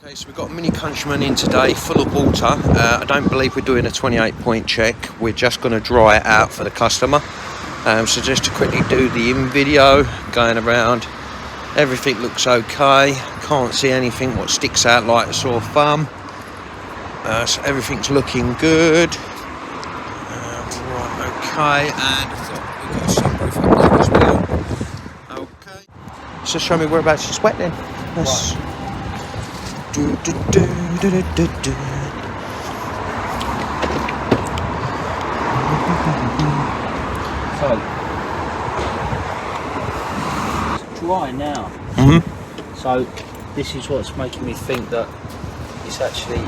Okay, so we've got a Mini Countryman in today, full of water. I don't believe we're doing a 28-point check. We're just going to dry it out for the customer. So just to quickly do the in video, going around, everything looks okay. Can't see anything what sticks out like a sore thumb. So everything's looking good. Right, okay, and we've got sunroof up there as well. Okay. So show me whereabouts it's wet then. That's Right. So it's dry now. So this is what's making me think that it's actually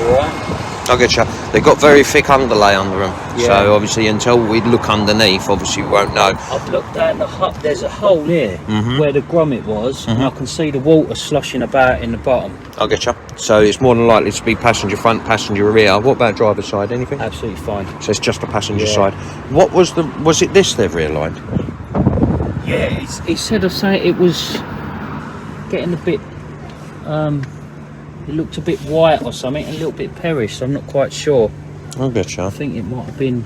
alright. I get you. They've got very thick underlay under them, Yeah. so obviously until we look underneath, obviously we won't know. I've looked down the hut. There's a hole here where the grommet was, and I can see the water sloshing about in the bottom. I get you. So it's more than likely to be passenger front, passenger rear. What about driver's side? Anything? Absolutely fine. So it's just the passenger Yeah. side. What was the? Was it this they've realigned? Yeah, he said it was getting a bit. It looked a bit white or something, a little bit perished. I'm not quite sure. I get you. I think it might have been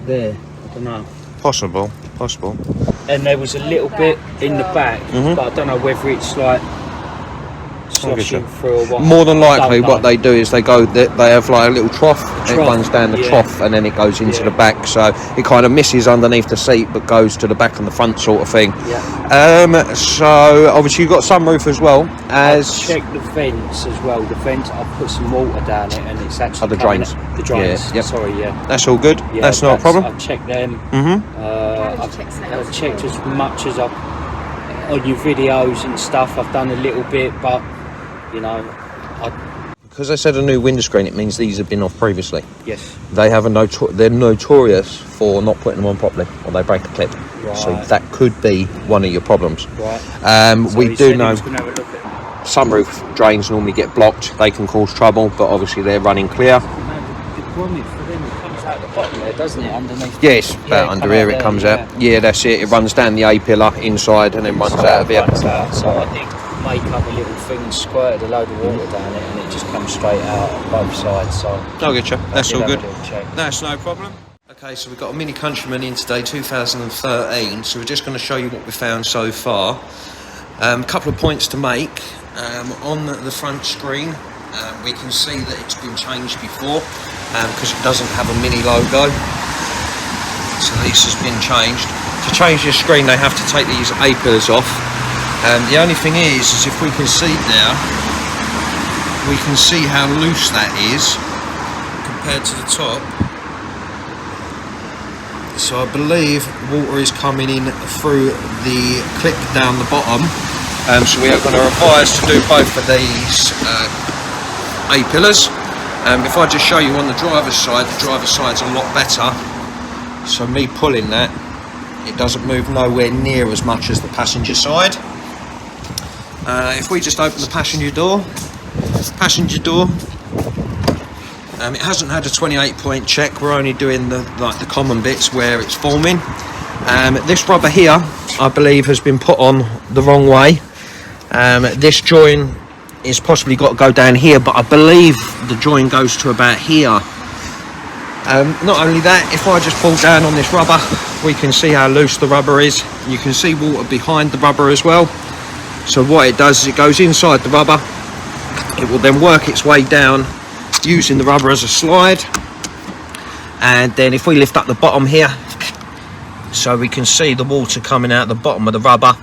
there. I don't know. Possible. And there was a little bit in the back, but I don't know whether it's like sloshing through or what. More than I likely, don't what know. they do is they have like a little trough. It runs down the trough and then it goes into the back. So it kind of misses underneath the seat, but goes to the back and the front sort of thing. Yeah. So obviously you've got sunroof as well as. I've checked the vents as well. The vents, I've put some water down it, and it's actually the drains. The drains. Yeah, yep. Sorry, yeah. That's all good. Yeah, that's not a problem. I've checked them. I've checked as much as I've on your videos and stuff. I've done a little bit, but you know, Because they said a new windscreen, it means these have been off previously. yes. They have they're notorious for not putting them on properly, or they break a clip. Right. So that could be one of your problems. Right. So We he do said know he was gonna have a look at sunroof drains normally get blocked. They can cause trouble, but obviously they're running clear. the grommet for them. It comes out the bottom there, doesn't it? Underneath. Yes, about under here it comes out. Yeah, that's it. It runs down the A pillar inside and then runs out of here. So I did make up a little thing and squirted a load of water down it, and it just comes straight out on both sides. So I'll get you. That's all good. Check. That's no problem. Okay, so we've got a Mini Countryman in today, 2013. So we're just going to show you what we found so far. A couple of points to make. On the front screen, we can see that it's been changed before because it doesn't have a Mini logo. So this has been changed. To change this screen, they have to take these A pillars off. The only thing is if we can see now, we can see how loose that is compared to the top. So I believe water is coming in through the clip down the bottom. So we are going to revise to do both of these A pillars. If I just show you on the driver's side's a lot better. So me pulling that, it doesn't move nowhere near as much as the passenger side. If we just open the passenger door, it hasn't had a 28-point check. We're only doing the common bits where it's forming. This rubber here, I believe, has been put on the wrong way. This join is possibly got to go down here, but I believe the join goes to about here. Not only that, if I just pull down on this rubber, we can see how loose the rubber is. You can see water behind the rubber as well. So what it does is it goes inside the rubber. It will then work its way down using the rubber as a slide. And then if we lift up the bottom here, so we can see the water coming out the bottom of the rubber,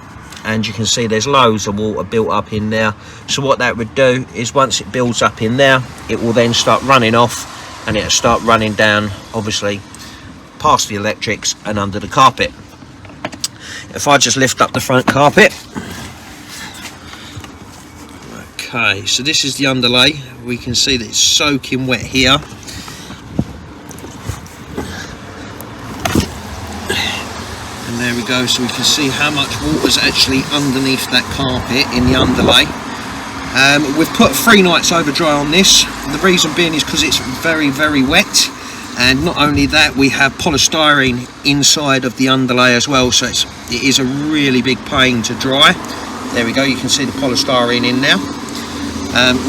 and you can see there's loads of water built up in there. So what that would do is once it builds up in there, it will then start running off, and it'll start running down, obviously, past the electrics and under the carpet. If I just lift up the front carpet. Okay, so this is the underlay. We can see that it's soaking wet here. And there we go, so we can see how much water's actually underneath that carpet in the underlay. We've put 3 nights over dry on this. The reason being is because it's very, very wet. And not only that, we have polystyrene inside of the underlay as well, so it is a really big pain to dry. There we go, you can see the polystyrene in now.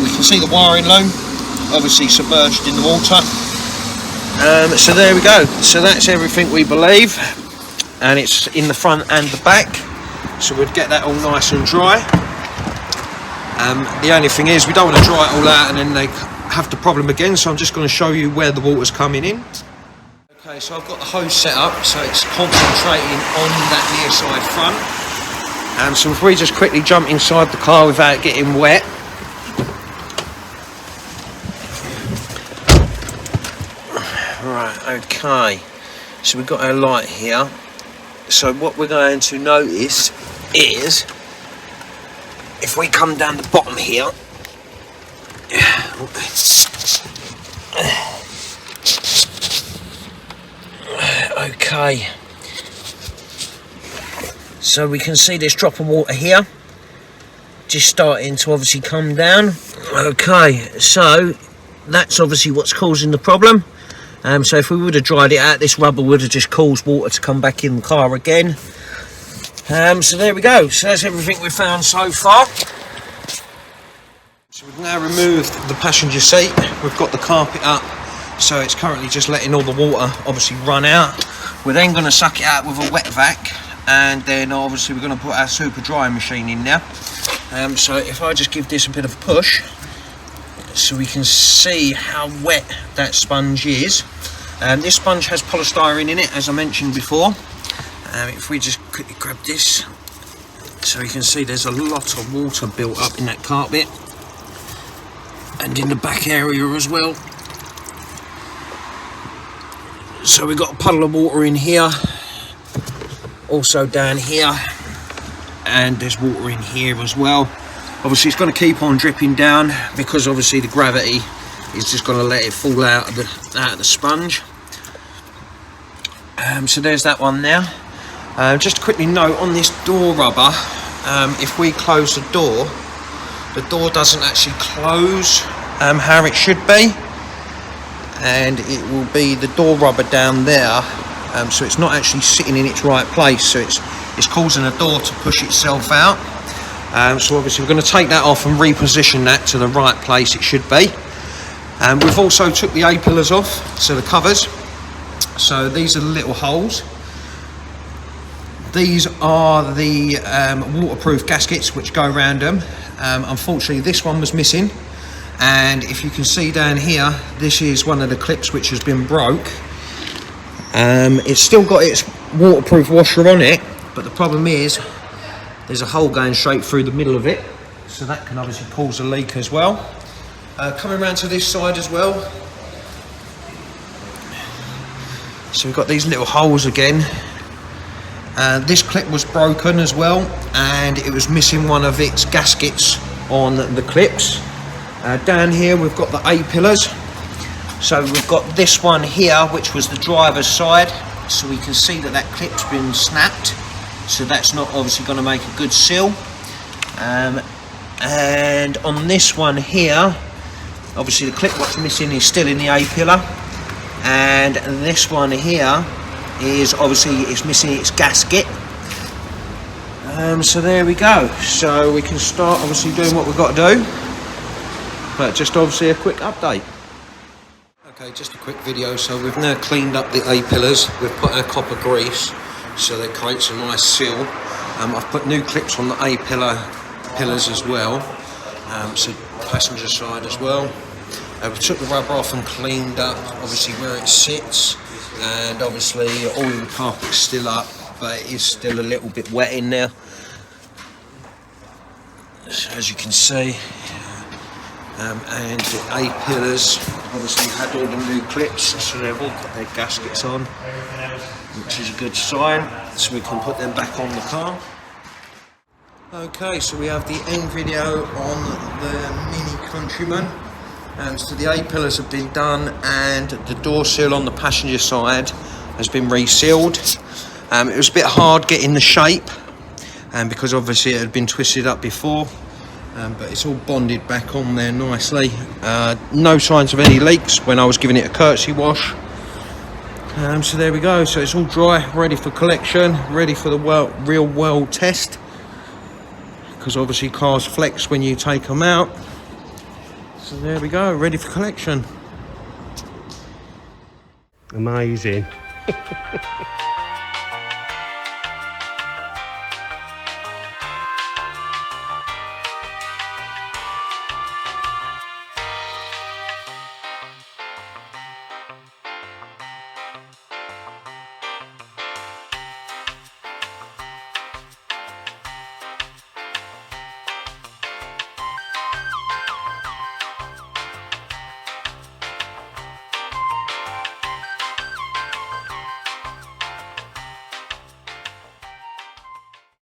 We can see the wiring loom, obviously submerged in the water. So there we go, so that's everything we believe, and it's in the front and the back, so we'd get that all nice and dry. The only thing is we don't want to dry it all out and then they have the problem again, so I'm just going to show you where the water's coming in. Okay, so I've got the hose set up so it's concentrating on that near side front. So if we just quickly jump inside the car without getting wet. Right, okay, so we've got our light here. So what we're going to notice is, if we come down the bottom here, okay, so we can see this drop of water here just starting to obviously come down. Okay, so that's obviously what's causing the problem. So if we would have dried it out, this rubber would have just caused water to come back in the car again. So there we go, so that's everything we've found so far. So we've now removed the passenger seat, we've got the carpet up, so it's currently just letting all the water obviously run out. We're then going to suck it out with a wet vac, and then obviously we're going to put our super drying machine in now. So if I just give this a bit of a push, so we can see how wet that sponge is. This sponge has polystyrene in it, as I mentioned before. If we just quickly grab this, so you can see there's a lot of water built up in that carpet and in the back area as well. So we've got a puddle of water in here, also down here, and there's water in here as well. Obviously it's going to keep on dripping down because obviously the gravity is just going to let it fall out of the sponge. So there's that one now. Just to quickly note on this door rubber, if we close the door doesn't actually close how it should be, and it will be the door rubber down there, so it's not actually sitting in its right place, so it's causing the door to push itself out. So obviously we're going to take that off and reposition that to the right place it should be. We've also took the A-pillars off, so the covers. So these are the little holes. These are the waterproof gaskets which go around them. Unfortunately this one was missing, and if you can see down here, this is one of the clips which has been broke. It's still got its waterproof washer on it, but the problem is there's a hole going straight through the middle of it, so that can obviously cause a leak as well. Coming around to this side as well, so we've got these little holes again. This clip was broken as well, and it was missing one of its gaskets on the clips. Down here we've got the A-pillars, so we've got this one here which was the driver's side, so we can see that clip's been snapped, so that's not obviously going to make a good seal. And on this one here, obviously the clip what's missing is still in the A-pillar, and this one here is obviously it's missing its gasket. So there we go, so we can start obviously doing what we've got to do, but just obviously a quick update. Okay, just a quick video. So we've now cleaned up the A-pillars, we've put our copper grease so that creates a nice seal. I've put new clips on the A-pillars as well, so passenger side as well. We took the rubber off and cleaned up obviously where it sits, and obviously all of the carpet's still up, but it is still a little bit wet in there, so as you can see. And the A-pillars obviously had all the new clips, so they've all got their gaskets on, which is a good sign, so we can put them back on the car. Okay, so we have the end video on the Mini Countryman. So the A-pillars have been done, and the door seal on the passenger side has been resealed. It was a bit hard getting the shape, because obviously it had been twisted up before, but it's all bonded back on there nicely. No signs of any leaks when I was giving it a courtesy wash. So there we go, so it's all dry, ready for collection, ready for the real world test. because obviously cars flex when you take them out. So there we go, ready for collection. Amazing.